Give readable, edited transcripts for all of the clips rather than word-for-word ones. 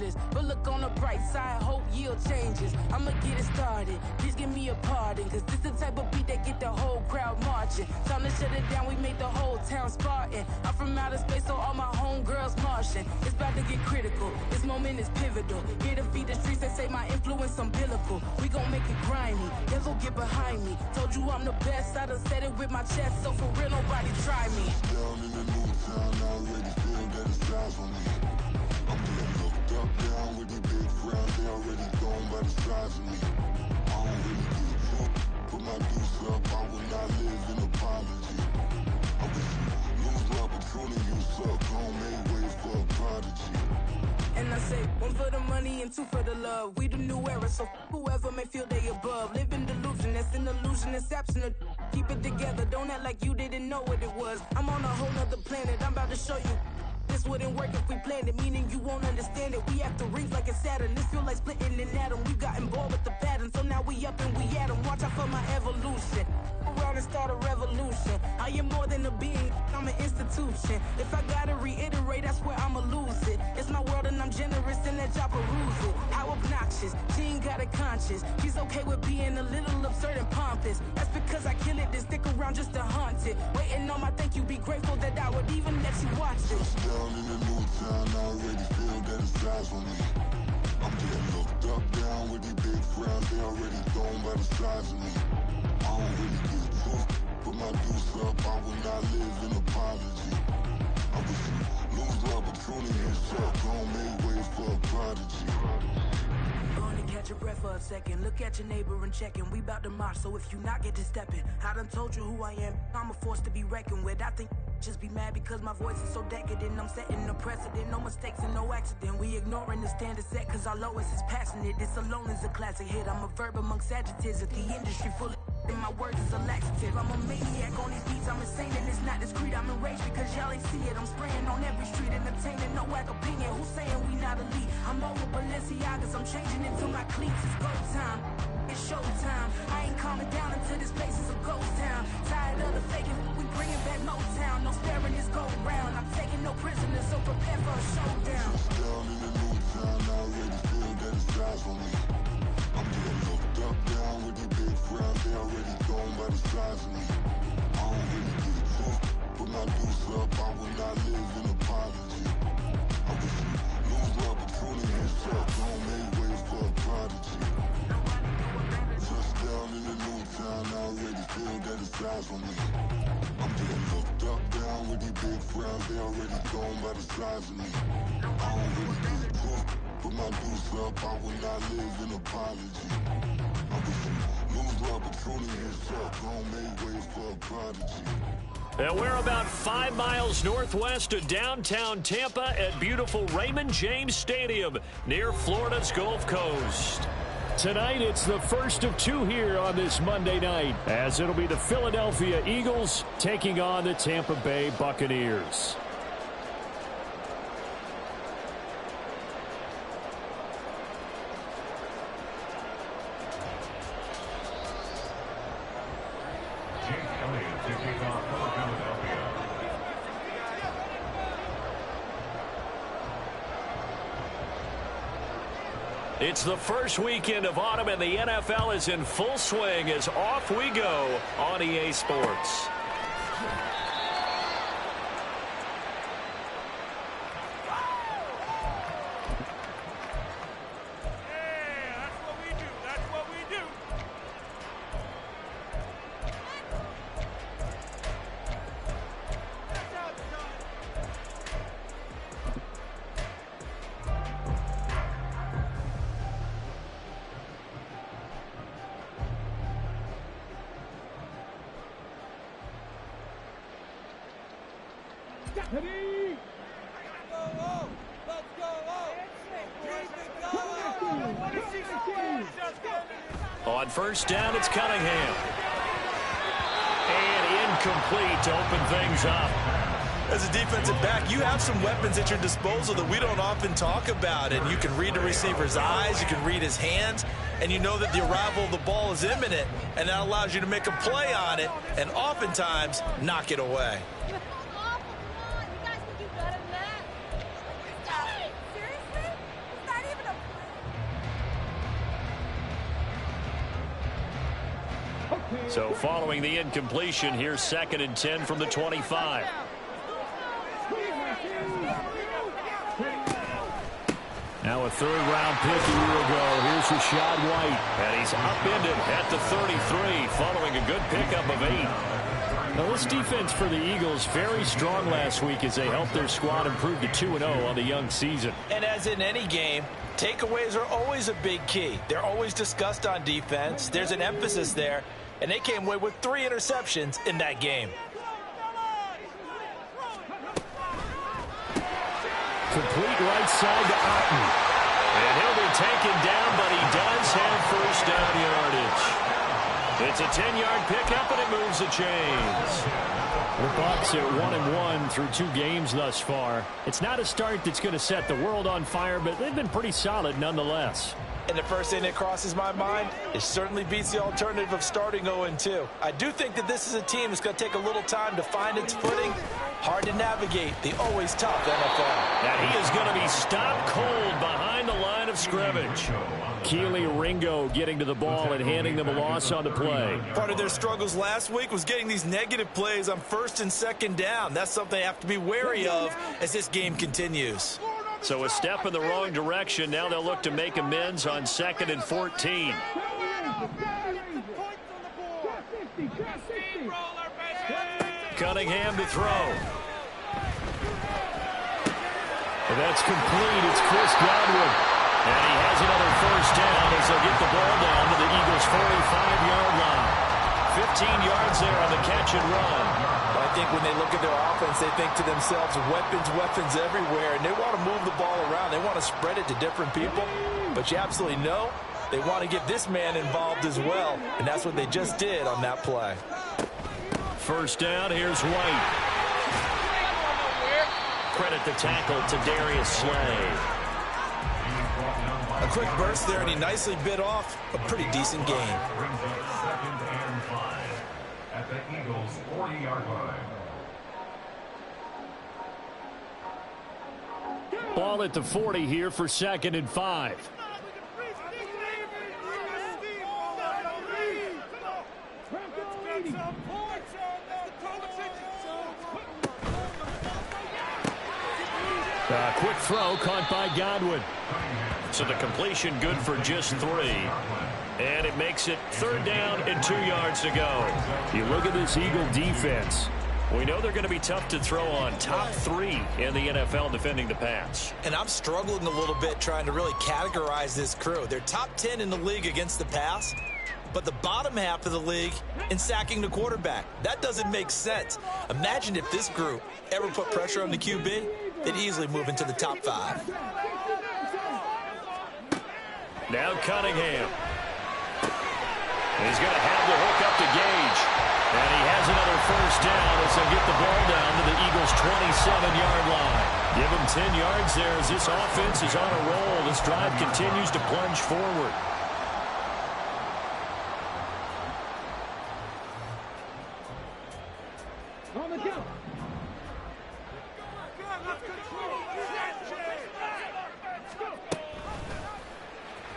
dangerous, but look on the bright side, hope yield changes. I'ma get it started, please give me a pardon, cause this the type of beat that get the whole crowd marching. Time to shut it down, we made the whole town Spartan. I'm from outer space, so all my homegirls Martian. It's about to get critical, this moment is pivotal. Here to feed the streets, they say my influence umbilical. We gon' make it grimy, devil get behind me. Told you I'm the best, I done said it with my chest, so for real nobody try me. Down in the new town, I already feel that it's eyes on me. I'm getting looked up, down with the big crown, they already gone by the size of me. I don't really give a fuck, put my deuce up, I will not live in apology. I wish you lose the opportunity, you suck, home made way for a prodigy. And I say, one for the money and two for the love. We the new era, so whoever may feel they above. Live in delusion, that's an illusion, it's absent. Keep it together, don't act like you didn't know what it was. I'm on a whole nother planet, I'm about to show you. This wouldn't work if we planned it, meaning you won't understand it. We have to rings like a Saturn, this feel like splitting an atom. We got involved with the pattern, so now we up and we at 'em. Watch out for my evolution, around and start a revolution. I am more than a being, I'm an institution. If I gotta reiterate, that's where I'ma lose it. It's my world and I'm generous and that y'all peruse it. How obnoxious, she ain't got a conscience. She's okay with being a little absurd and pompous. That's because I kill it, then stick around just to haunt it. Waiting on my thank you, be grateful that I would even let you watch it. Down in the new town, I already feel that it's eyes on me. I'm getting looked up, down with the big crown, they already gone by the size of me. I don't really give a fuck, put my deuce up, I will not live in apology. I wish you lose the opportunity, you suck, home made way for a prodigy. Only catch your breath for a second. Look at your neighbor and check in. We bout to march, so if you not get to stepping, I done told you who I am. I'm a force to be reckoned with. I think just be mad because my voice is so decadent. I'm setting a precedent, no mistakes and no accident. We ignoring the standard set cause our lowest is passionate. This alone is a classic hit. I'm a verb amongst adjectives. If the industry full of and my words is a laxative. I'm a maniac on these beats, I'm insane and it's not discreet. I'm enraged because y'all ain't see it. I'm spraying on every street, entertaining, no whack opinion. Who's saying we not elite? I'm over Balenciagas, I'm changing into my cleats. It's go time, it's show time. I ain't calming down until this place is a ghost town. Tired of the faking, we bringing back Motown. No sparing this go round. I'm taking no prisoners, so prepare for a showdown. Down in the new town, I already feel that it's eyes on me. I'm getting looked up, down with the big crown, they already gone by the size of me. I don't really give a fuck, put my deuce up, I will not live in apology. I wish you lose the opportunity, you suck, home made way for a prodigy. Touchdown in the new town, I already feel that it's eyes on me. I'm getting looked up, down with the big crown, they already gone by the size of me. I don't really give a fuck, put my deuce up, I will not live in apology. I wish you lose the opportunity, you suck, home made way for a prodigy. And we're about 5 miles northwest of downtown Tampa at beautiful Raymond James Stadium near Florida's Gulf Coast. Tonight, it's the first of two here on this Monday night, as it'll be the Philadelphia Eagles taking on the Tampa Bay Buccaneers. It's the first weekend of autumn, and the NFL is in full swing as off we go on EA Sports. On first down, it's Cunningham. And incomplete to open things up. As a defensive back, you have some weapons at your disposal that we don't often talk about. And you can read the receiver's eyes, you can read his hands, and you know that the arrival of the ball is imminent, and that allows you to make a play on it and oftentimes knock it away. So following the incompletion, here's 2nd and 10 from the 25. Now a third-round pick a year ago. Here's Rashad White. And he's upended at the 33 following a good pickup of 8. Now this defense for the Eagles very strong last week as they helped their squad improve to 2-0 on the young season. And as in any game, takeaways are always a big key. They're always discussed on defense. There's an emphasis there. And they came away with 3 interceptions in that game. Complete right side to Otten. And he'll be taken down, but he does have first down yardage. It's a 10-yard pickup, and it moves the chains. The Bucs at 1-1 through 2 games thus far. It's not a start that's going to set the world on fire, but they've been pretty solid nonetheless. And the first thing that crosses my mind, it certainly beats the alternative of starting 0-2. I do think that this is a team that's going to take a little time to find its footing. Hard to navigate the always tough NFL. And he is going to be stopped cold behind the line of scrimmage. Keely Ringo getting to the ball and handing them a loss on the play. Part of their struggles last week was getting these negative plays on 1st and 2nd down. That's something they have to be wary of as this game continues. So a step in the wrong direction. Now they'll look to make amends on 2nd and 14. Cunningham to throw. That's complete. It's Chris Godwin. And he has another first down as they'll get the ball down to the Eagles' 45-yard line. 15 yards there on the catch and run. I think when they look at their offense, they think to themselves, weapons everywhere, and they want to move the ball around. They want to spread it to different people, but you absolutely know they want to get this man involved as well, and that's what they just did on that play. First down, here's White. Credit the tackle to Darius Slay. A quick burst there, and he nicely bit off a pretty decent gain. At the Eagles' 40-yard line. Ball at the 40 here for 2nd and 5. Quick throw caught by Godwin. So the completion good for just 3. And it makes it 3rd down and 2 yards to go. You look at this Eagle defense. We know they're going to be tough to throw on. Top 3 in the NFL defending the pass. And I'm struggling a little bit trying to really categorize this crew. They're top 10 in the league against the pass, but the bottom half of the league in sacking the quarterback. That doesn't make sense. Imagine if this group ever put pressure on the QB, they'd easily move into the top 5. Now Cunningham. He's going to have the hook up to Gage. And he has another first down as they get the ball down to the Eagles' 27-yard line. Give him 10 yards there as this offense is on a roll. This drive continues to plunge forward.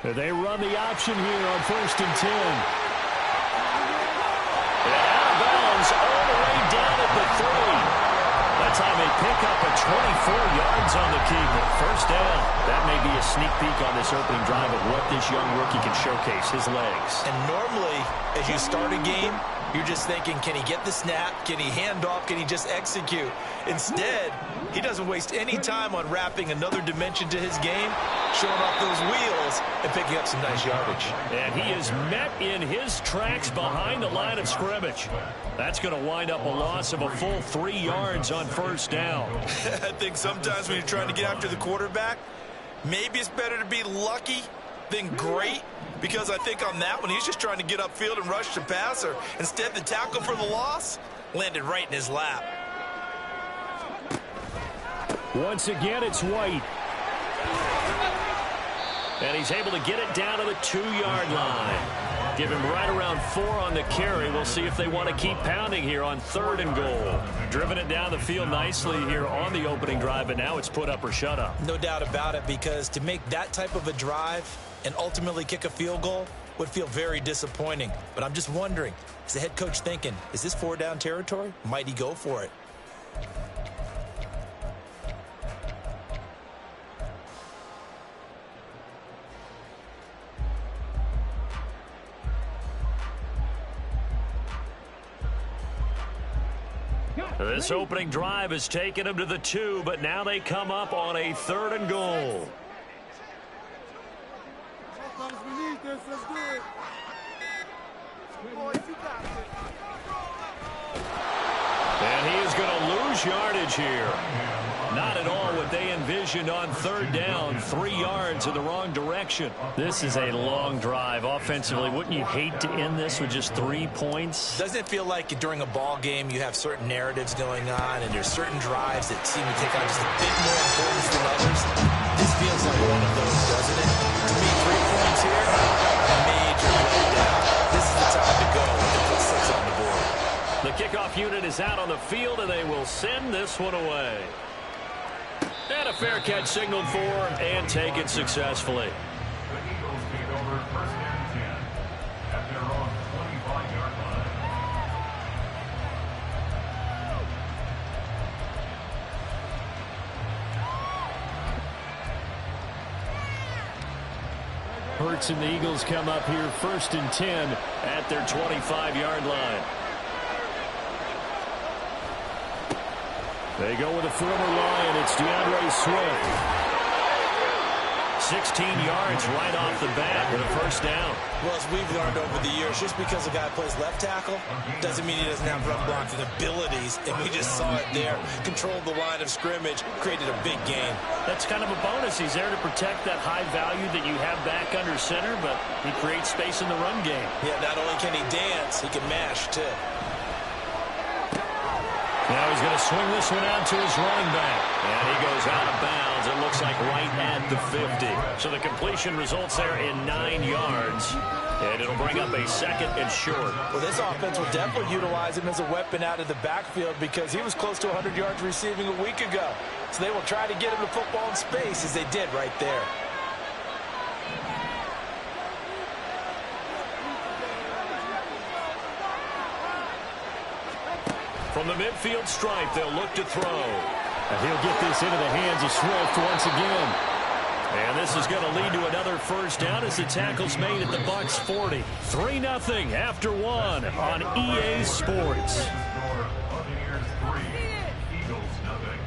They run the option here on 1st and 10. And out of bounds all the way down at the 3. That time they pick up a 24 yards on the keeper. First down. That may be a sneak peek on this opening drive of what this young rookie can showcase, his legs. And normally, as you start a game, you're just thinking, can he get the snap? Can he hand off? Can he just execute? Instead, he doesn't waste any time on wrapping another dimension to his game, showing off those wheels and picking up some nice yardage. And he is met in his tracks behind the line of scrimmage. That's going to wind up a loss of a full 3 yards on first down. I think sometimes when you're trying to get after the quarterback, maybe it's better to be lucky than great, because I think on that one, he's just trying to get upfield and rush the passer. Instead, the tackle for the loss landed right in his lap. Once again, it's White. And he's able to get it down to the 2-yard line. Give him right around 4 on the carry. We'll see if they want to keep pounding here on 3rd and goal. Driven it down the field nicely here on the opening drive, and now it's put up or shut up. No doubt about it, because to make that type of a drive and ultimately kick a field goal, would feel very disappointing. But I'm just wondering, is the head coach thinking, is this 4-down territory? Might he go for it? This opening drive has taken them to the 2, but now they come up on a 3rd and goal. And he is going to lose yardage here. Not at all what they envisioned on 3rd down. 3 yards in the wrong direction. This is a long drive offensively. Wouldn't you hate to end this with just 3 points? Doesn't it feel like during a ball game you have certain narratives going on and there's certain drives that seem to take on just a bit more importance than others? This feels like one of those, doesn't it? To me, 3 points here, major letdown. This is the time to go when they put 6 on the board. The kickoff unit is out on the field, and they will send this one away. And a fair catch signaled for and taken successfully. The Eagles take over 1st and 10 at their own 25-yard line. Hurts and the Eagles come up here 1st and 10 at their 25-yard line. They go with a former Lion. It's DeAndre Swift. 16 yards right off the bat with a 1st down. Well, as we've learned over the years, just because a guy plays left tackle doesn't mean he doesn't have run blocking abilities. And we just saw it there. Controlled the line of scrimmage, created a big gain. That's kind of a bonus. He's there to protect that high value that you have back under center, but he creates space in the run game. Yeah, not only can he dance, he can mash, too. Now he's going to swing this one out to his running back. And he goes out of bounds. It looks like right at the 50. So the completion results there in 9 yards. And it'll bring up a 2nd and short. Well, this offense will definitely utilize him as a weapon out of the backfield because he was close to 100 yards receiving a week ago. So they will try to get him to football in space as they did right there. From the midfield stripe, they'll look to throw. And he'll get this into the hands of Swift once again. And this is going to lead to another 1st down as the tackle's made at the Bucs 40. 3-0 after 1 on EA Sports. Buccaneers 3, Eagles nothing.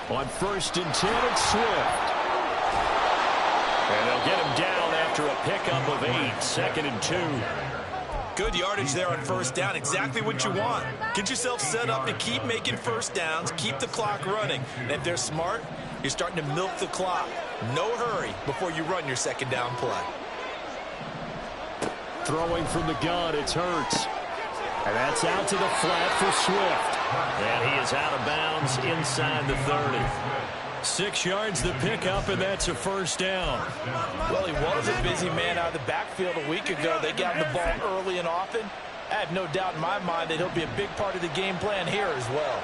On 1st and 10, it's Swift. And they'll get him down after a pickup of 8, 2nd and 2. Good yardage there on 1st down. Exactly what you want. Get yourself set up to keep making 1st downs, keep the clock running. And if they're smart, you're starting to milk the clock. No hurry before you run your 2nd down play. Throwing from the gun, it's Hurts. And that's out to the flat for Swift. And he is out of bounds inside the 30. 6 yards the pickup, and that's a 1st down. Well, he was a busy man out of the backfield a week ago. They got him the ball early and often. I have no doubt in my mind that he'll be a big part of the game plan here as well.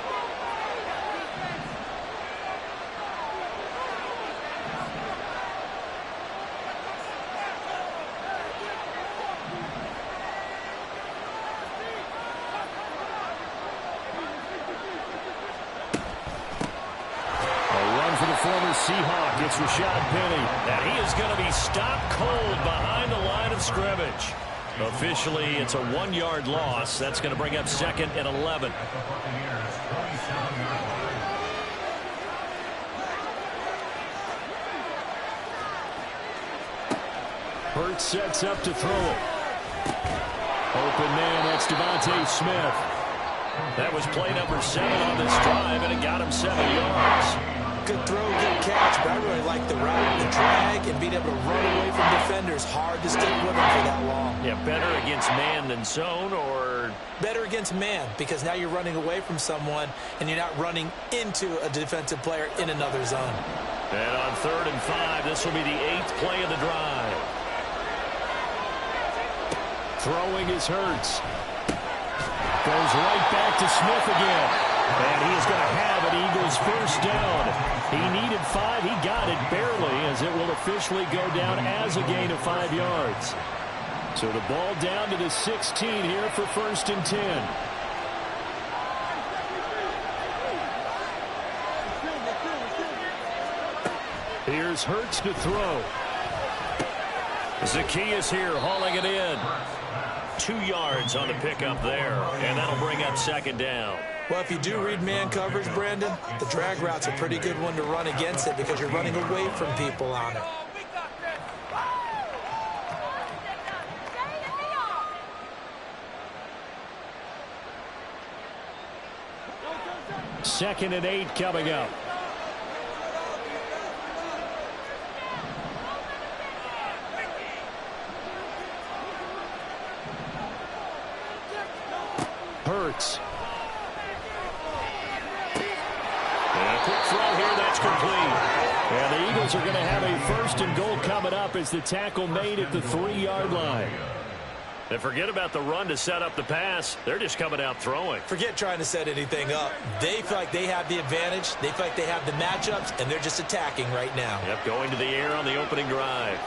Former Seahawk, it's Rashad Penny. And he is going to be stopped cold behind the line of scrimmage. Officially, it's a 1-yard loss. That's going to bring up 2nd and 11. Hurts sets up to throw it. Open man, that's Devontae Smith. That was play number 7 on this drive, and it got him 7 yards. Good throw, good catch, but I really like the route, the drag, and being able to run away from defenders. Hard to stick with them for that long. Yeah, better against man than zone, or? Better against man, because now you're running away from someone, and you're not running into a defensive player in another zone. And on 3rd and 5, this will be the 8th play of the drive. Throwing is Hurts. Goes right back to Smith again. And he is going to have an Eagles first down. He needed 5. He got it barely, as it will officially go down as a gain of 5 yards. So the ball down to the 16 here for 1st and 10. Here's Hurts to throw. Zacchaeus here hauling it in. 2 yards on the pickup there, and that'll bring up 2nd down. Well, if you do read man coverage, Brandon, the drag route's a pretty good one to run against it because you're running away from people on it. Second and 8 coming up. Hurts. And a quick throw here, that's complete. And the Eagles are going to have a 1st and goal coming up as the tackle made at the 3-yard line. And forget about the run to set up the pass. They're just coming out throwing. Forget trying to set anything up. They feel like they have the advantage. They feel like they have the matchups, and they're just attacking right now. Yep, going to the air on the opening drive.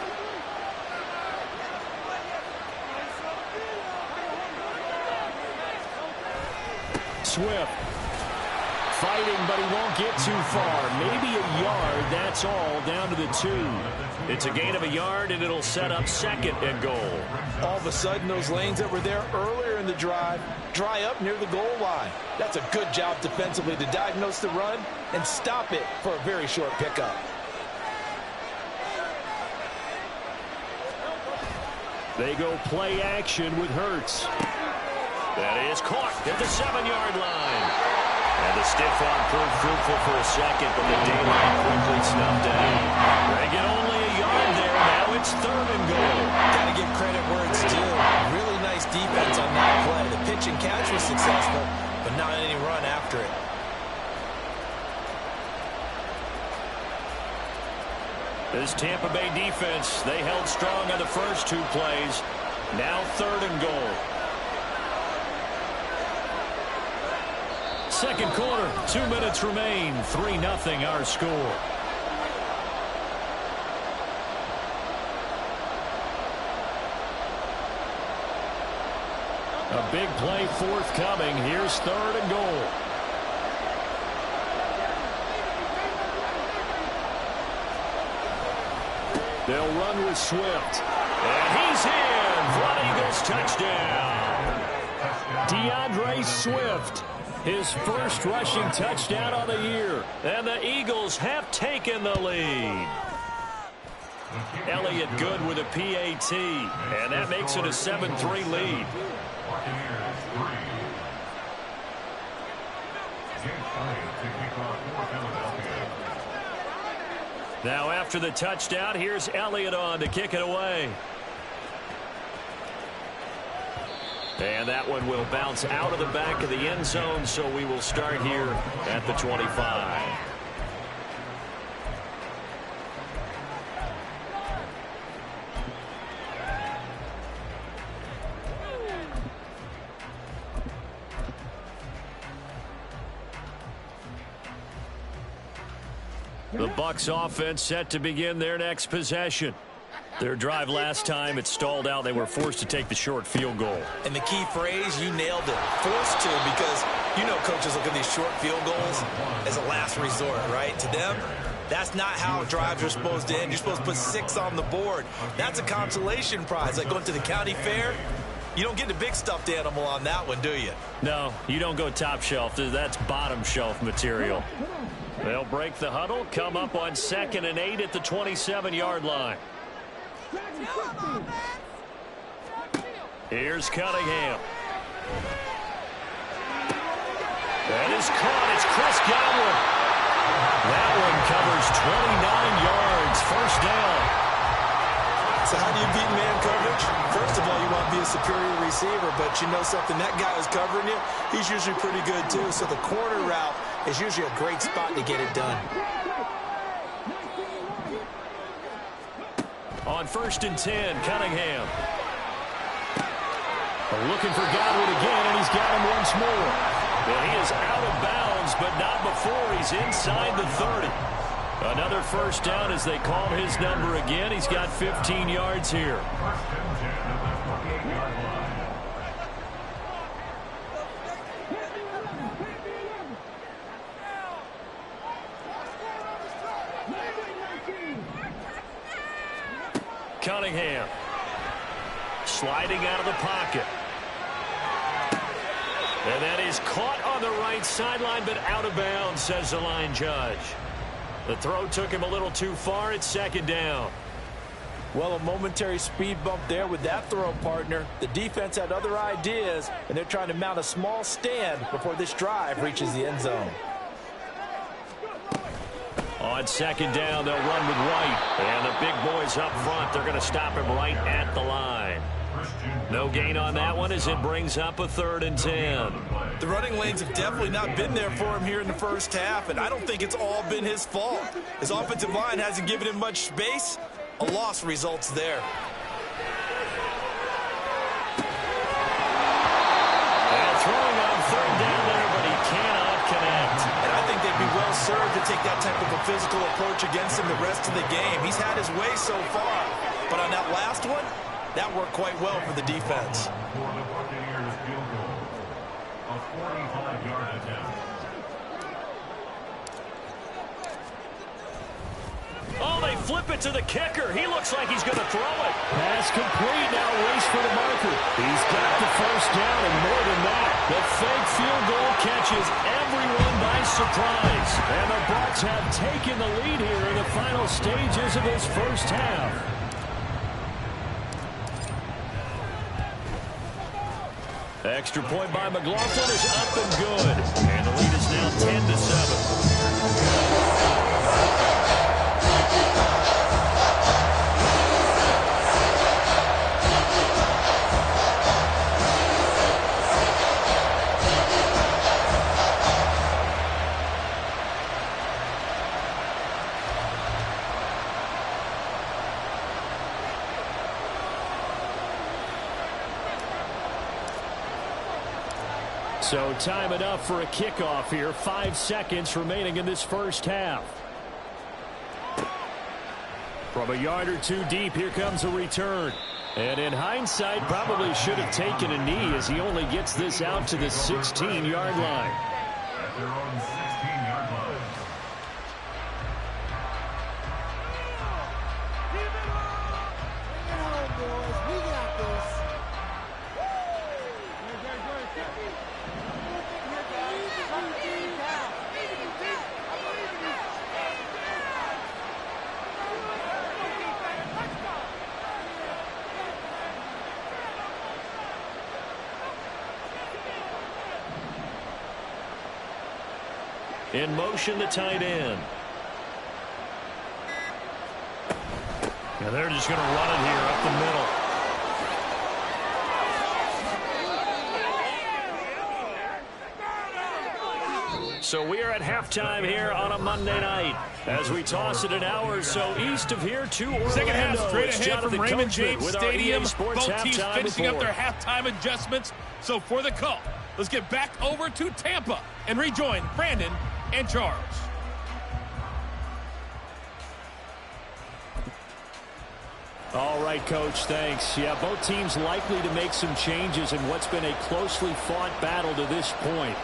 Swift. Fighting, but he won't get too far. Maybe a yard, that's all, down to the 2. It's a gain of a yard, and it'll set up 2nd and goal. All of a sudden, those lanes that were there earlier in the drive dry up near the goal line. That's a good job defensively to diagnose the run and stop it for a very short pickup. They go play action with Hurts. That is caught at the 7-yard line. And the stiff arm proved fruitful for a second, but the daylight quickly snuffed out. They get only a yard there. Now it's 3rd and goal. Got to give credit where it's due. Really nice defense on that play. The pitch and catch was successful, but not any run after it. This Tampa Bay defense, they held strong on the first 2 plays. Now 3rd and goal. Second quarter, 2 minutes remain. 3-0 our score. A big play forthcoming. Here's 3rd and goal. They'll run with Swift. And he's in for an Eagles touchdown. DeAndre Swift. His first rushing touchdown on the year. And the Eagles have taken the lead. Elliott good with a PAT. And that makes it a 7-3 lead. Now after the touchdown, here's Elliott on to kick it away. And that one will bounce out of the back of the end zone, so we will start here at the 25. The Bucs offense set to begin their next possession. Their drive last time, it stalled out. They were forced to take the short field goal. And the key phrase, you nailed it. Forced to, because you know coaches look at these short field goals as a last resort, right? To them, that's not how drives are supposed to end. You're supposed to put 6 on the board. That's a consolation prize. Like going to the county fair, you don't get the big stuffed animal on that one, do you? No, you don't go top shelf. That's bottom shelf material. They'll break the huddle, come up on 2nd and 8 at the 27-yard line. Here's Cunningham. is caught. It's Chris Godwin. That one covers 29 yards. First down. So how do you beat man coverage? First of all, you want to be a superior receiver, but you know something, that guy who's covering you, he's usually pretty good too. So the corner route is usually a great spot to get it done. On 1st and 10, Cunningham. Looking for Godwin again, and he's got him once more. And he is out of bounds, but not before he's inside the 30. Another first down as they call his number again. He's got 15 yards here. Cunningham sliding out of the pocket. And that is caught on the right sideline, but out of bounds, says the line judge. The throw took him a little too far. It's 2nd down. Well, a momentary speed bump there with that throw, partner. The defense had other ideas, and they're trying to mount a small stand before this drive reaches the end zone. On 2nd down, they'll run with White. And the big boys up front, they're going to stop him right at the line. No gain on that one as it brings up a 3rd and 10. The running lanes have definitely not been there for him here in the first half, and I don't think it's all been his fault. His offensive line hasn't given him much space. A loss results there. And throwing on 3rd down there, but he cannot connect. And I think they'd be well served to take that type of a physical approach against him the rest of the game. He's had his way so far, but on that last one, that worked quite well for the defense. For the Buccaneers field goal, a 45-yard attempt. Oh, they flip it to the kicker. He looks like he's going to throw it. Pass complete. Now race for the marker. He's got the first down, and more than that, the fake field goal catches everyone by surprise. And the Bucs have taken the lead here in the final stages of this first half. Extra point by McLaughlin is up and good. And the lead is now 10-7. So time enough for a kickoff here. 5 seconds remaining in this first half. From a yard or two deep, here comes a return. And in hindsight, probably should have taken a knee as he only gets this out to the 16-yard line. At their own 16-yard line. In motion, the tight end. And they're just going to run it here up the middle. So we are at halftime here on a Monday night as we toss it an hour or so east of here to Orlando. Second half straight ahead from Raymond James Stadium. Both teams finishing up their halftime adjustments. So for the call, let's get back over to Tampa and rejoin Brandon and Charles. All right, Coach, thanks. Yeah, both teams likely to make some changes in what's been a closely fought battle to this point.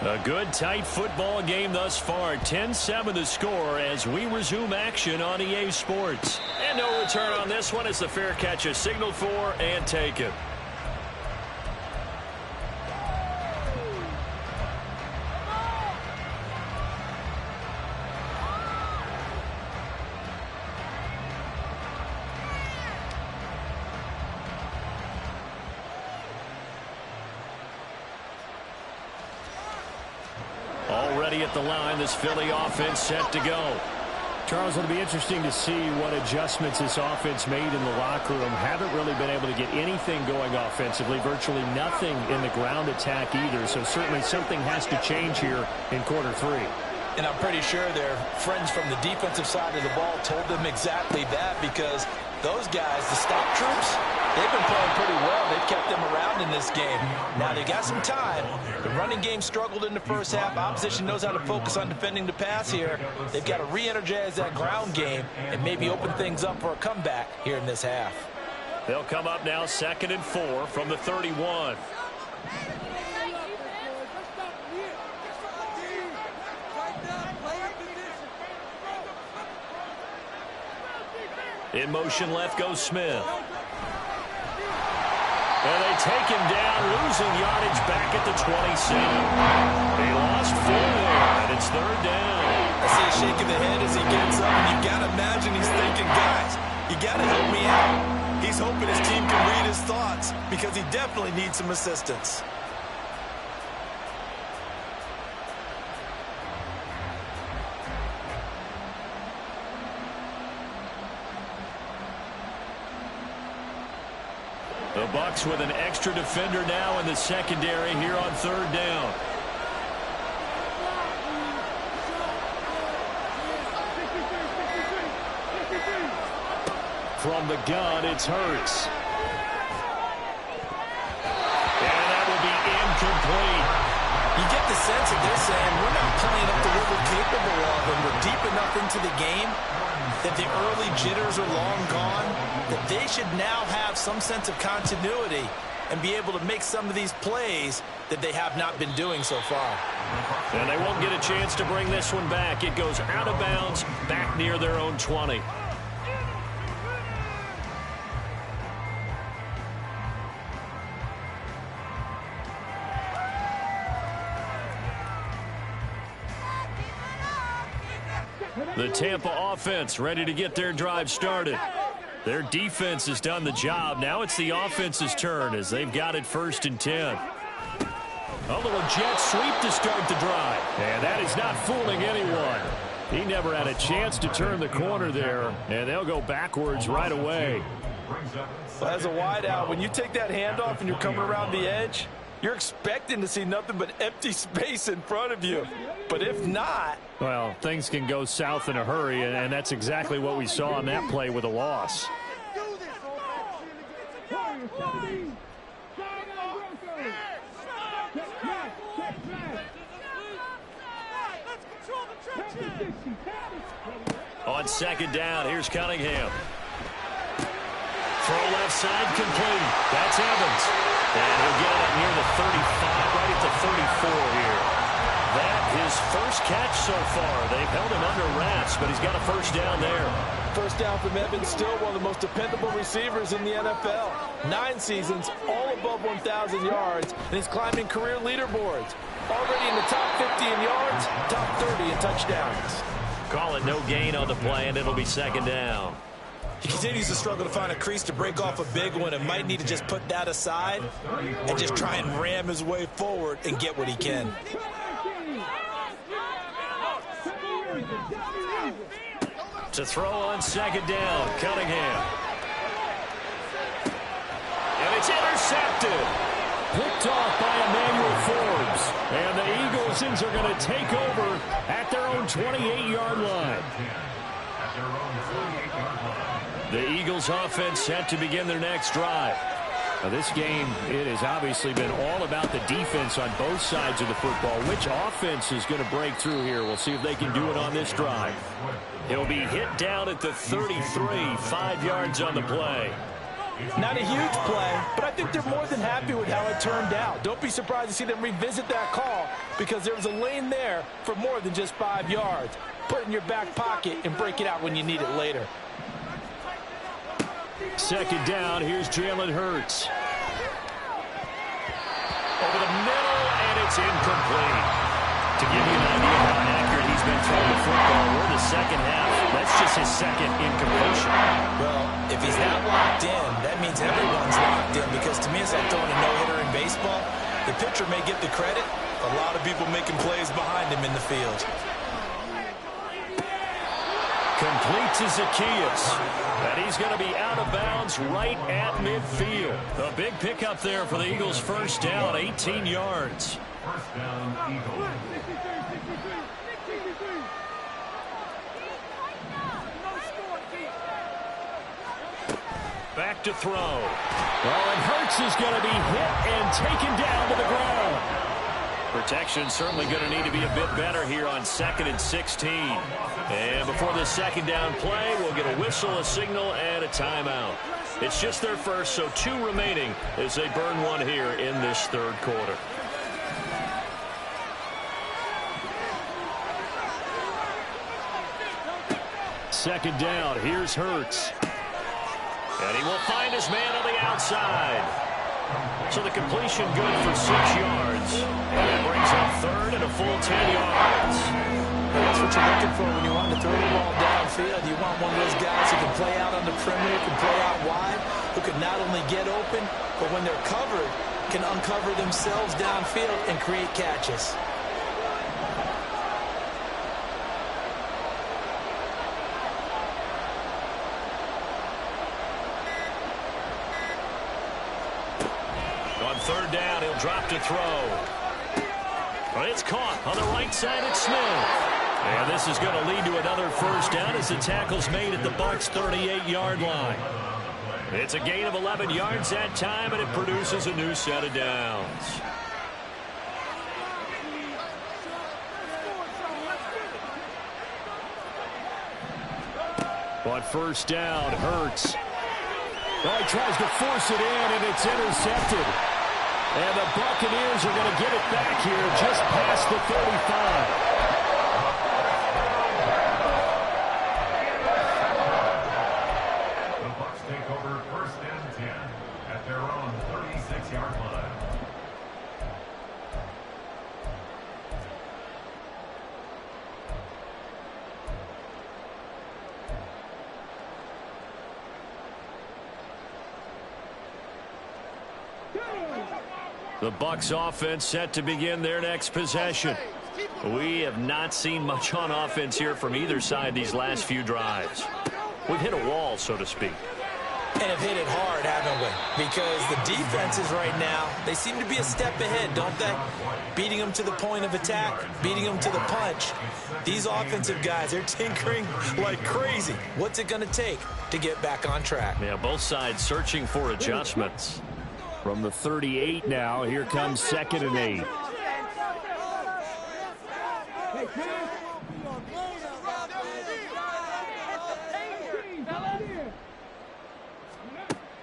A good, tight football game thus far. 10-7 the score as we resume action on EA Sports. And no return on this one as the fair catch is signaled for and taken. Already at the line, this Philly offense set to go. Charles, it'll be interesting to see what adjustments this offense made in the locker room. Haven't really been able to get anything going offensively, virtually nothing in the ground attack either. So certainly something has to change here in quarter three. And I'm pretty sure their friends from the defensive side of the ball told them exactly that, because those guys, the stop troops, they've been playing pretty well. They've kept them around in this game. Now they got some time. The running game struggled in the first half. Opposition knows how to focus on defending the pass here. They've got to re-energize that ground game and maybe open things up for a comeback here in this half. They'll come up now 2nd and 4 from the 31. In motion left goes Smith. And they take him down, losing yardage back at the 27. They lost 4 there, and it's 3rd down. I see a shake of the head as he gets up, and you got to imagine he's thinking, guys, you got to help me out. He's hoping his team can read his thoughts because he definitely needs some assistance. The Bucs with an extra defender now in the secondary here on 3rd down. From the gun, it's Hurts. And that will be incomplete. You get the sense that they're saying, we're not playing up to what we're capable of, and we're deep enough into the game that the early jitters are long gone, that they should now have some sense of continuity and be able to make some of these plays that they have not been doing so far. And they won't get a chance to bring this one back. It goes out of bounds, back near their own 20. The Tampa offense ready to get their drive started. Their defense has done the job. Now it's the offense's turn as they've got it 1st and 10. A little jet sweep to start the drive. And that is not fooling anyone. He never had a chance to turn the corner there, and they'll go backwards right away. As a wideout, when you take that handoff and you're coming around the edge, you're expecting to see nothing but empty space in front of you. But if not... well, things can go south in a hurry, and that's exactly what we saw on that play with a loss. On 2nd down, here's Cunningham. Throw left side complete. That's Evans. And he'll get it up near the 35, right at the 34 here. That his first catch so far. They've held him under wraps, but he's got a 1st down there. 1st down from Evans, still one of the most dependable receivers in the NFL. 9 seasons, all above 1,000 yards, and he's climbing career leaderboards. Already in the top 50 in yards, top 30 in touchdowns. Call it no gain on the play, and it'll be 2nd down. He continues to struggle to find a crease to break off a big one and might need to just put that aside and just try and ram his way forward and get what he can. To throw on 2nd down, Cunningham. And it's intercepted. Picked off by Emmanuel Forbes. And the Eaglesons are going to take over at their own 28-yard line. The Eagles offense set to begin their next drive. Now this game, it has obviously been all about the defense on both sides of the football. Which offense is going to break through here? We'll see if they can do it on this drive. He'll be hit down at the 33, 5 yards on the play. Not a huge play, but I think they're more than happy with how it turned out. Don't be surprised to see them revisit that call because there's a lane there for more than just 5 yards. Put it in your back pocket and break it out when you need it later. Second down, here's Jalen Hurts. Over the middle, and it's incomplete. To give you an idea how accurate he's been throwing the football, we're in the second half. That's just his second incompletion. Well, if he's not locked in, that means everyone's locked in, because to me it's like throwing a no-hitter in baseball. The pitcher may get the credit. A lot of people making plays behind him in the field. Complete to Zacchaeus. And he's going to be out of bounds right at midfield. A big pickup there for the Eagles' first down, 18 yards. First down, Eagles. Back to throw. Well, and Hurts is going to be hit and taken down to the ground. Protection certainly going to need to be a bit better here on 2nd and 16. And before this second down play, we'll get a whistle, a signal, and a timeout. It's just their first, so 2 remaining as they burn one here in this third quarter. Second down, here's Hurts. And he will find his man on the outside. So the completion good for 6 yards. And that brings up third and a full 10 yards. That's what you're looking for when you want to throw the ball downfield. You want one of those guys who can play out on the perimeter, can play out wide, who can not only get open, but when they're covered, can uncover themselves downfield and create catches. On third down, he'll drop to throw. But it's caught on the right side at Smith. And this is going to lead to another first down as the tackle's made at the Bucs' 38-yard line. It's a gain of 11 yards that time, and it produces a new set of downs. On first down, Hurts. Well, he tries to force it in, and it's intercepted. And the Buccaneers are going to get it back here just past the 35. The Bucs take over first and 10 at their own 36-yard line. The Bucs offense set to begin their next possession. We have not seen much on offense here from either side these last few drives. We've hit a wall, so to speak. And have hit it hard, haven't we? Because the defenses right now, they seem to be a step ahead, don't they? Beating them to the point of attack, beating them to the punch. These offensive guys, they're tinkering like crazy. What's it going to take to get back on track? Yeah, both sides searching for adjustments. From the 38 now, here comes 2nd and 8.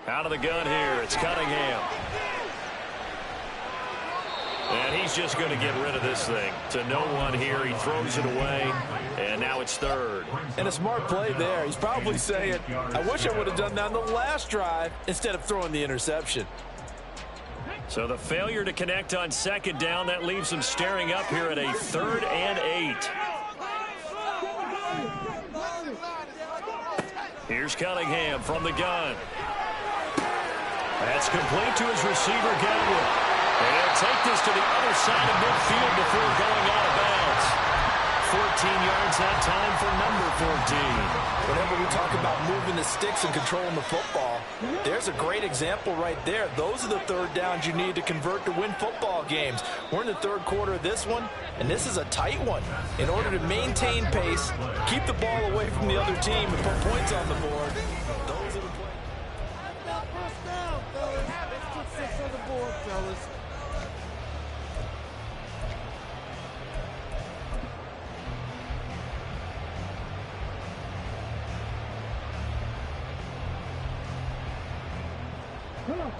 Out of the gun here, it's Cunningham. And he's just going to get rid of this thing. To no one here, he throws it away, and now it's third. And a smart play there. He's probably saying, I wish I would have done that on the last drive instead of throwing the interception. So the failure to connect on second down, that leaves them staring up here at a 3rd and 8. Here's Cunningham from the gun. That's complete to his receiver, Godwin. And he'll take this to the other side of midfield before going out of bounds. 14 yards that time for number 14. Whenever we talk about moving the sticks and controlling the football, there's a great example right there. Those are the third downs you need to convert to win football games. We're in the third quarter of this one, and this is a tight one. In order to maintain pace, keep the ball away from the other team, and put points on the board, those are the plays. First down, fellas. Let's put 6 on the board, fellas.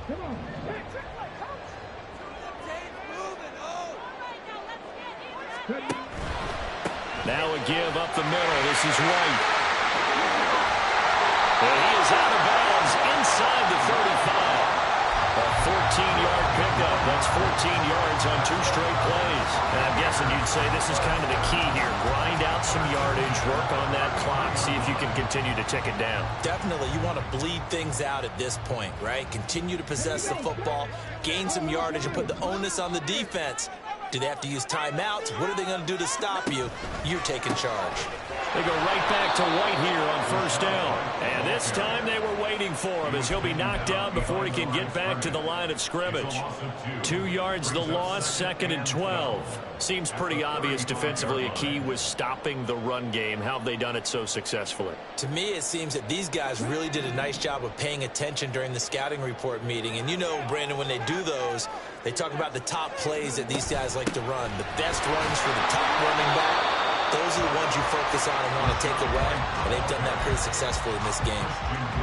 Come on. Hey, trick play, coach. Moving. Oh. All right, now let's get Now a give up the middle. This is White. And he is out of bounds inside the 35. A 14-yard pickup. That's 14 yards on 2 straight plays. And I'm guessing you'd say this is kind of the key here. Grind out some yardage, work on that clock, see if you can continue to tick it down. Definitely. You want to bleed things out at this point, right? Continue to possess the football, gain some yardage, and put the onus on the defense. Do they have to use timeouts? What are they going to do to stop you? You're taking charge. They go right back to White here on first down. And this time they were waiting for him as he'll be knocked out before he can get back to the line of scrimmage. 2 yards the loss, 2nd and 12. Seems pretty obvious defensively a key was stopping the run game. How have they done it so successfully? To me, it seems that these guys really did a nice job of paying attention during the scouting report meeting. And you know, Brandon, when they do those, they talk about the top plays that these guys like to run. The best runs for the top running back. Those are the ones you focus on and want to take away, and they've done that pretty successfully in this game.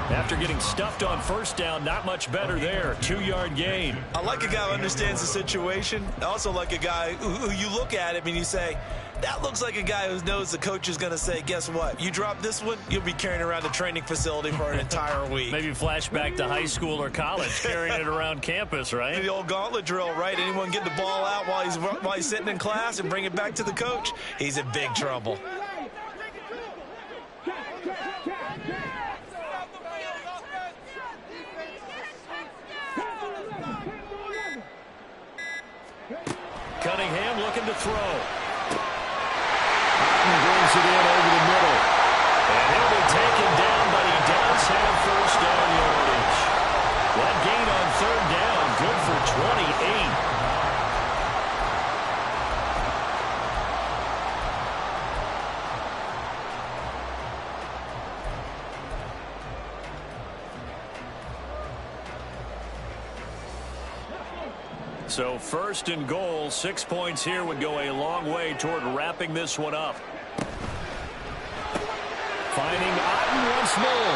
After getting stuffed on first down, not much better there. 2-yard gain. I like a guy who understands the situation. I also like a guy who you look at him and you say, that looks like a guy who knows the coach is going to say, guess what? You drop this one, you'll be carrying around the training facility for an entire week. Maybe flashback to high school or college, carrying it around campus, right? The old gauntlet drill, right? Anyone get the ball out while he's sitting in class and bring it back to the coach? He's in big trouble. Cunningham looking to throw. Brings it in over the middle. And he'll be taken down, but he does have first down yardage. That gain on 3rd down, good for 28. So 1st and goal, 6 points here would go a long way toward wrapping this one up. Finding Otten once more.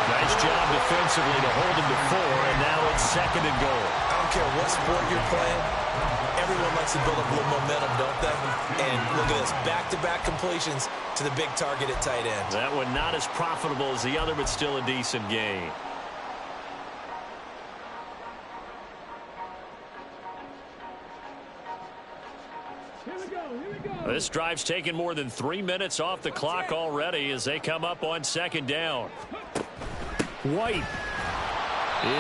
Nice job defensively to hold him to 4, and now it's 2nd and goal. I don't care what sport you're playing. Everyone likes to build up a little momentum, don't they? And look at this, back-to-back completions to the big target at tight end. That one not as profitable as the other, but still a decent gain. This drive's taken more than 3 minutes off the clock already as they come up on 2nd down. White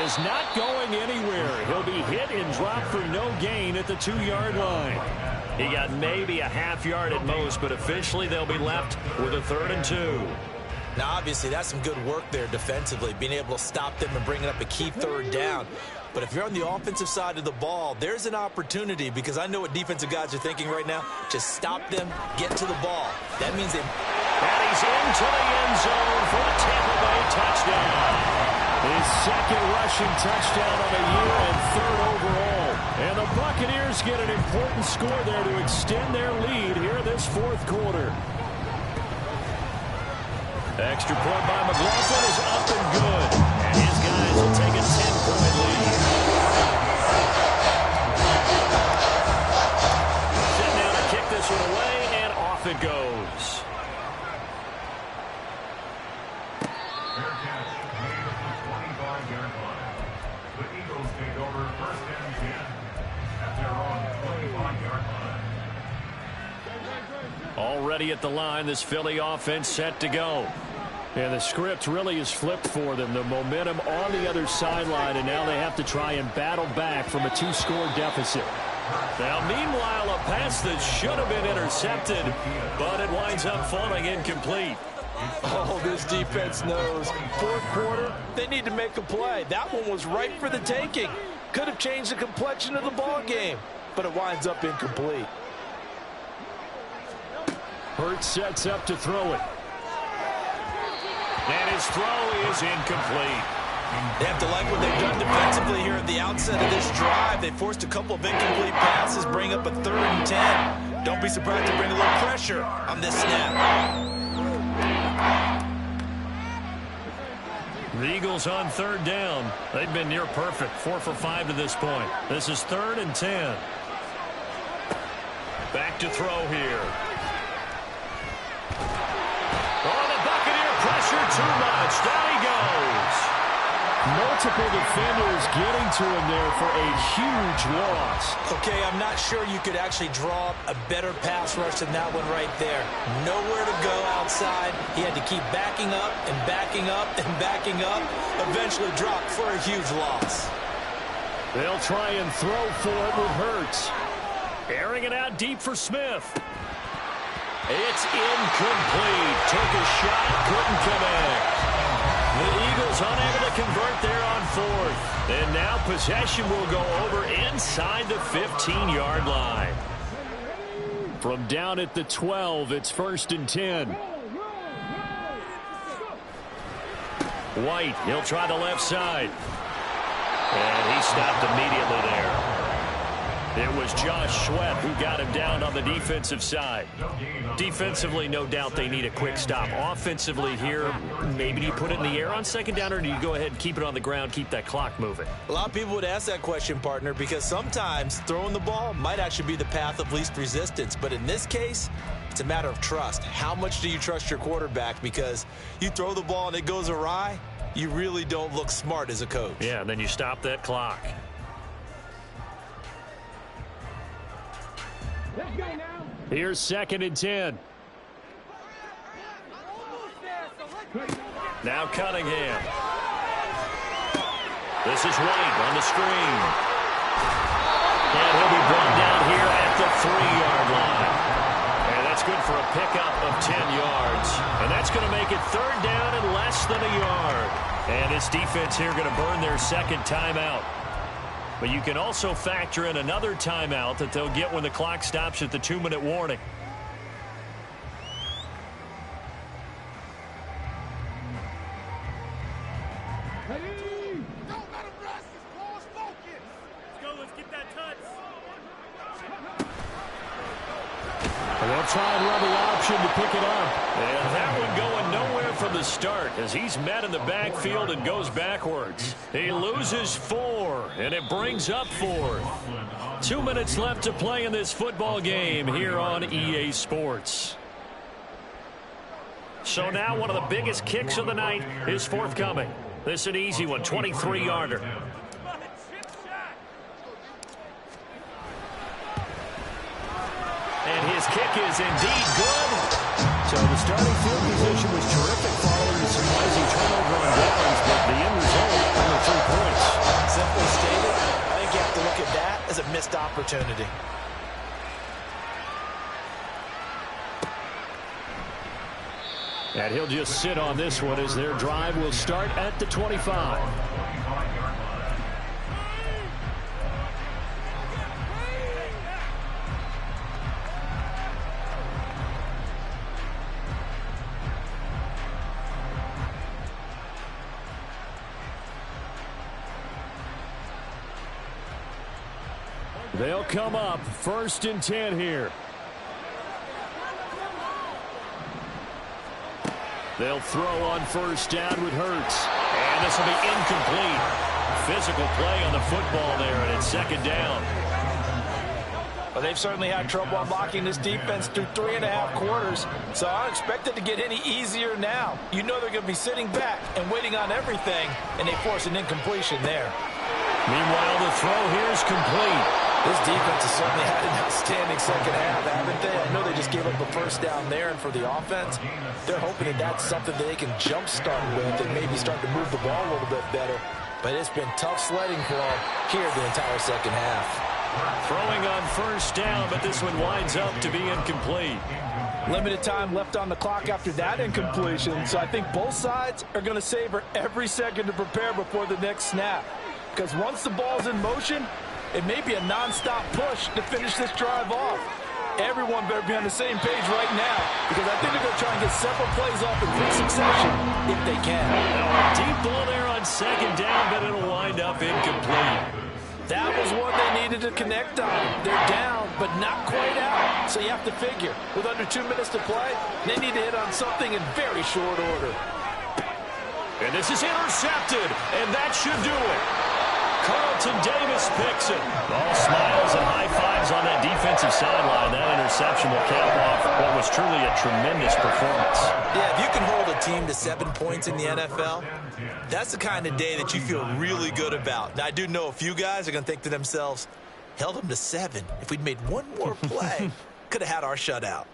is not going anywhere. He'll be hit and dropped for no gain at the 2-yard line. He got maybe a half yard at most, but officially they'll be left with a 3rd and 2. Now, obviously, that's some good work there defensively, being able to stop them and bringing up a key 3rd down. But if you're on the offensive side of the ball, there's an opportunity, because I know what defensive guys are thinking right now. Just stop them, get to the ball. That means they... And he's into the end zone for a Tampa Bay touchdown. His 2nd rushing touchdown of the year and 3rd overall. And the Buccaneers get an important score there to extend their lead here this 4th quarter. Extra point by McLaughlin is up and good. And his guys will take a 10-point lead. Sitting down to kick this one away, and off it goes. Fair catch made at the 25-yard line. The Eagles take over 1st and 10 at their own 25-yard line. Already at the line, this Philly offense set to go. And the script really is flipped for them. The momentum on the other sideline, and now they have to try and battle back from a 2-score deficit. Now, meanwhile, a pass that should have been intercepted, but it winds up falling incomplete. Oh, this defense knows. 4th quarter, they need to make a play. That one was ripe for the taking. Could have changed the complexion of the ball game, but it winds up incomplete. Hurts sets up to throw it. And his throw is incomplete. They have to like what they've done defensively here at the outset of this drive. They forced a couple of incomplete passes, bring up a 3rd and 10. Don't be surprised to bring a little pressure on this snap. The Eagles on 3rd down. They've been near perfect, 4 for 5 to this point. This is 3rd and 10. Back to throw here. too much. Down he goes. Multiple defenders getting to him there for a huge loss. Okay, I'm not sure you could actually draw up a better pass rush than that one right there. Nowhere to go outside. He had to keep backing up and backing up and backing up. Eventually dropped for a huge loss. They'll try and throw for it with Hurts. Airing it out deep for Smith. It's incomplete. Took a shot, couldn't connect. The Eagles unable to convert there on fourth. And now possession will go over inside the 15-yard line. From down at the 12, it's 1st and 10. White, he'll try the left side. And he stopped immediately there. It was Josh Sweat who got him down on the defensive side. Defensively, no doubt they need a quick stop. Offensively here, maybe do you put it in the air on 2nd down, or do you go ahead and keep it on the ground, keep that clock moving? A lot of people would ask that question, partner, because sometimes throwing the ball might actually be the path of least resistance. But in this case, it's a matter of trust. How much do you trust your quarterback? Because you throw the ball and it goes awry, you really don't look smart as a coach. Yeah, and then you stop that clock. Here's 2nd and 10. Now Cunningham. This is White on the screen. And he'll be brought down here at the 3-yard line. And that's good for a pickup of 10 yards. And that's going to make it 3rd down and less than a yard. And this defense here going to burn their 2nd timeout. But you can also factor in another timeout that they'll get when the clock stops at the 2-minute warning. And they'll try and run the option to pick it up. And that one going nowhere from the start as he's met in the backfield and goes backwards. He loses 4, and it brings up 4th. 2 minutes left to play in this football game here on EA Sports. So now one of the biggest kicks of the night is forthcoming. This is an easy one, 23-yarder. And his kick is indeed good. So the starting field position was terrific following some noisy turnover on downs, but the end result, only 3 points. Simply stated, I think you have to look at that as a missed opportunity. And he'll just sit on this one as their drive will start at the 25. They'll come up 1st and 10 here. They'll throw on 1st down with Hurts. And this will be incomplete. Physical play on the football there, and it's 2nd down. Well, they've certainly had trouble unlocking this defense through 3.5 quarters, so I don't expect it to get any easier now. You know they're going to be sitting back and waiting on everything, and they force an incompletion there. Meanwhile, the throw here is complete. This defense has certainly had an outstanding 2nd half, haven't they? I know they just gave up a 1st down there, and for the offense, they're hoping that that's something that they can jumpstart with and maybe start to move the ball a little bit better. But it's been tough sledding for them here the entire 2nd half. Throwing on 1st down, but this one winds up to be incomplete. Limited time left on the clock after that incompletion, so I think both sides are going to savor every second to prepare before the next snap. Because once the ball's in motion, it may be a non-stop push to finish this drive off. Everyone better be on the same page right now, because I think they're going to try and get several plays off in quick succession if they can. Deep ball there on 2nd down, but it'll wind up incomplete. That was one they needed to connect on. They're down, but not quite out. So you have to figure, with under 2 minutes to play, they need to hit on something in very short order. And this is intercepted, and that should do it. Carlton Davis picks it. All smiles and high fives on that defensive sideline. That interception will cap off what was truly a tremendous performance. Yeah, if you can hold a team to 7 points in the NFL, that's the kind of day that you feel really good about. Now, I do know a few guys are going to think to themselves, held them to 7. If we'd made one more play, could have had our shutout.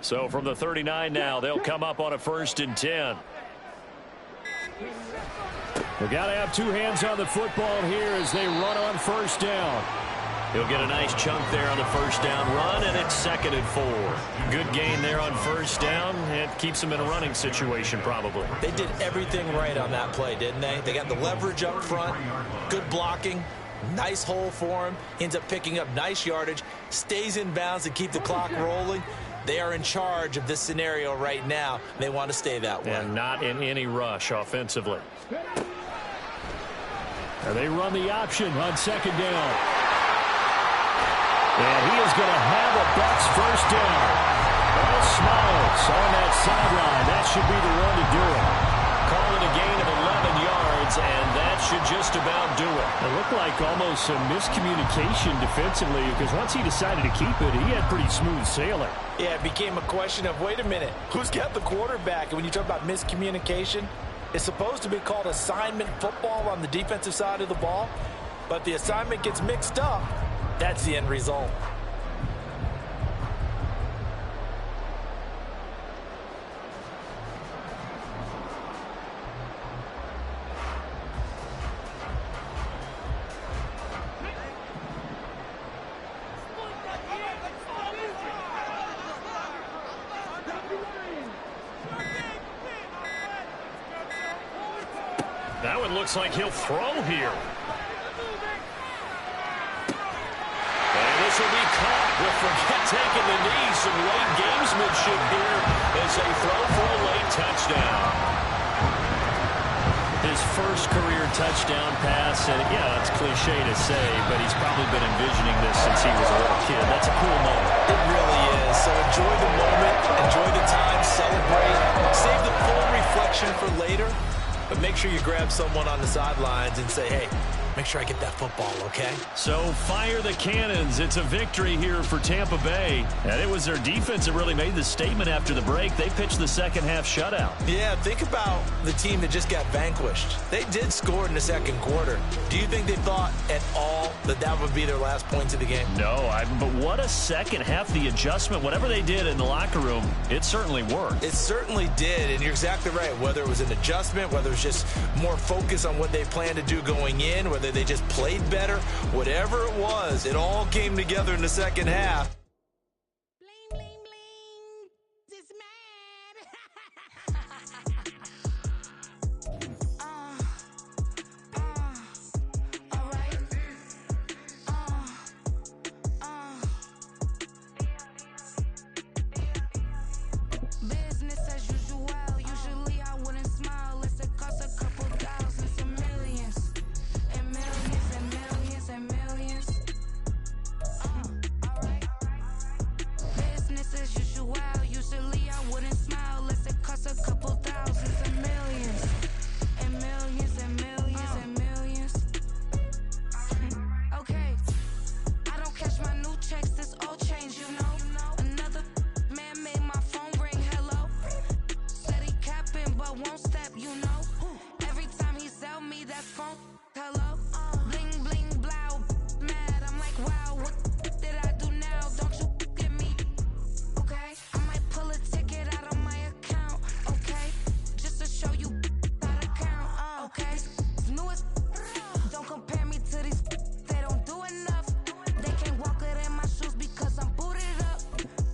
So from the 39 now, they'll come up on a 1st and 10. They've got to have 2 hands on the football here as they run on 1st down. He'll get a nice chunk there on the 1st down run, and it's 2nd and 4. Good gain there on 1st down. It keeps them in a running situation probably. They did everything right on that play, didn't they? They got the leverage up front, good blocking, nice hole for him, ends up picking up nice yardage, stays in bounds to keep the clock rolling. They are in charge of this scenario right now. They want to stay that way. And not in any rush offensively. And they run the option on 2nd down. And he is going to have a Bucs 1st down. All smiles on that sideline. That should be the one to do it. Call it a gain of 11 yards, and that should just about do it. It looked like almost some miscommunication defensively because once he decided to keep it, he had pretty smooth sailing. Yeah, it became a question of, wait a minute, who's got the quarterback? And when you talk about miscommunication, it's supposed to be called assignment football on the defensive side of the ball, but the assignment gets mixed up. That's the end result. That one looks like he'll throw here. And this will be caught with forget taking the knee. Some late gamesmanship here as they throw for a late touchdown. His first career touchdown pass, and yeah, it's cliche to say, but he's probably been envisioning this since he was a little kid. That's a cool moment. It really is. So enjoy the moment, enjoy the time, celebrate, save the full reflection for later. But make sure you grab someone on the sidelines and say, hey, make sure I get that football, okay? So fire the cannons. It's a victory here for Tampa Bay. And it was their defense that really made the statement after the break. They pitched the second half shutout. Yeah, think about the team that just got vanquished. They did score in the 2nd quarter. Do you think they thought at all that that would be their last points of the game? No, but what a second half. The adjustment, whatever they did in the locker room, it certainly worked. It certainly did, and you're exactly right. Whether it was an adjustment, whether it was just more focus on what they planned to do going in, whether they just played better, whatever it was, it all came together in the second half. Bling, bling, bling. This man. All right. Business as usual. Usually I wouldn't smile unless it costs a couple thousands and millions. And millions and millions and millions. Alright. Business as usual. Usually I wouldn't smile unless it costs a couple thousands and millions. And millions and millions and millions. Okay. I don't cash my new checks, this old change, you know. Another man made my phone ring, hello. Said he capping but won't step, you know. Every time he sell me that phone, hello. Bling bling blow, mad. I'm like, wow, what did I do now? Don't you get me? Okay, I might pull a ticket out of my account. Okay, just to show you how to count. Okay, new as don't compare me to these. They don't do enough. They can't walk it in my shoes because I'm booted up.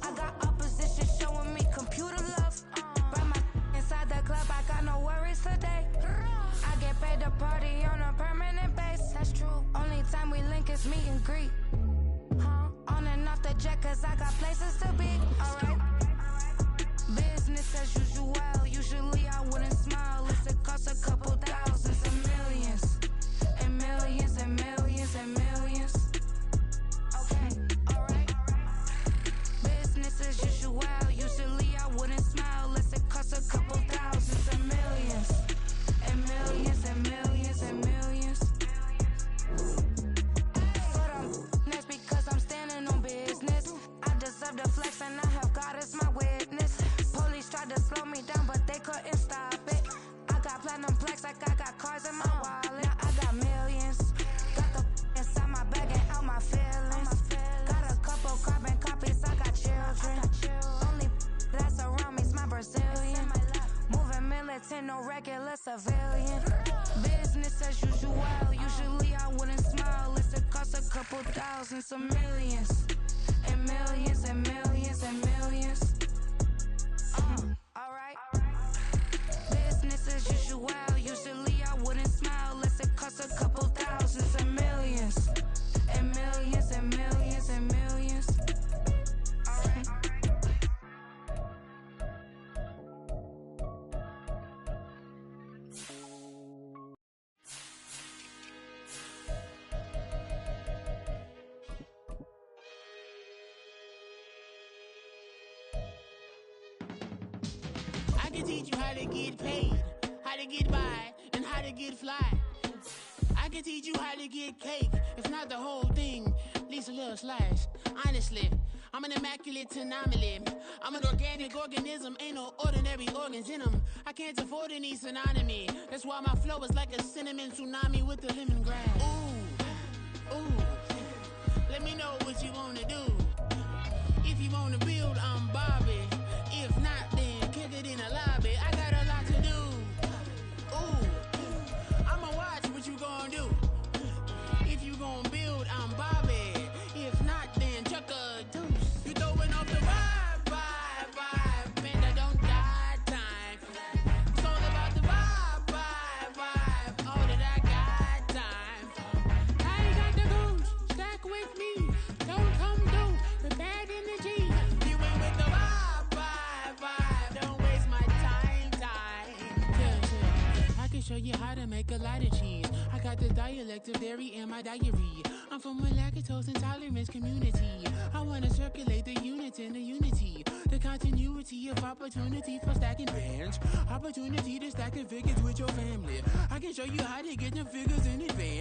I got opposition showing me computer love. Brought my inside the club, I got no worries today. I get paid to party on a permanent base. That's true. Only time we link is meet and greet. All On and off the jet, cause I got places to be. Alright. Business as usual. Usually I wouldn't smile. It costs a couple thousands and millions. And millions and millions and millions. Okay, alright. Business as usual. Usually I wouldn't smile. It costs a couple thousands and millions. And millions and millions and millions. But that's because I'm standing on business. I deserve the flex and I have God as my witness. Police tried to slow me down, but they couldn't stop it. I got platinum plaques like I got cars in my wallet. Now I got millions. Got the inside my bag and out my feelings. Got a couple carbon copies, I got children. Only that's around me's my Brazilian. Moving militant, no regular civilian. Business as usual. Usually I wouldn't smile. It costs a couple thousands of millions. And millions and millions and millions. Alright. Business as usual. Usually I wouldn't smile. It costs a couple thousands and millions. And millions and millions and millions. Alright. I can teach you how to get paid, how to get by, and how to get fly. I can teach you how to get cake, if not the whole thing, at least a little slice. Honestly, I'm an immaculate anomaly. I'm an organic organism, ain't no ordinary organs in them. I can't afford any synonymy. That's why my flow is like a cinnamon tsunami with the lemongrass. Ooh, ooh, let me know what you wanna do. If you wanna build, I'm Bobby. If not, then kick it in the lobby. I got a lot to do. Ooh, I'ma watch what you gonna do. If you gonna build, I'm Bobby. If not, then chuck a deuce. You throwing off the vibe, man, I don't die time. It's all about the vibe, all that I got time. I ain't got the goose, stack with me. Don't come through the bad energy. You ain't with the vibe, don't waste my time. Yeah, I can show you how to make a lot of cheese. I got the dialect of dairy in my diary. I'm from a lactose intolerance community. I wanna circulate the units in the unity. The continuity of opportunity for stacking bands. Opportunity to stack the figures with your family. I can show you how to get the figures in advance.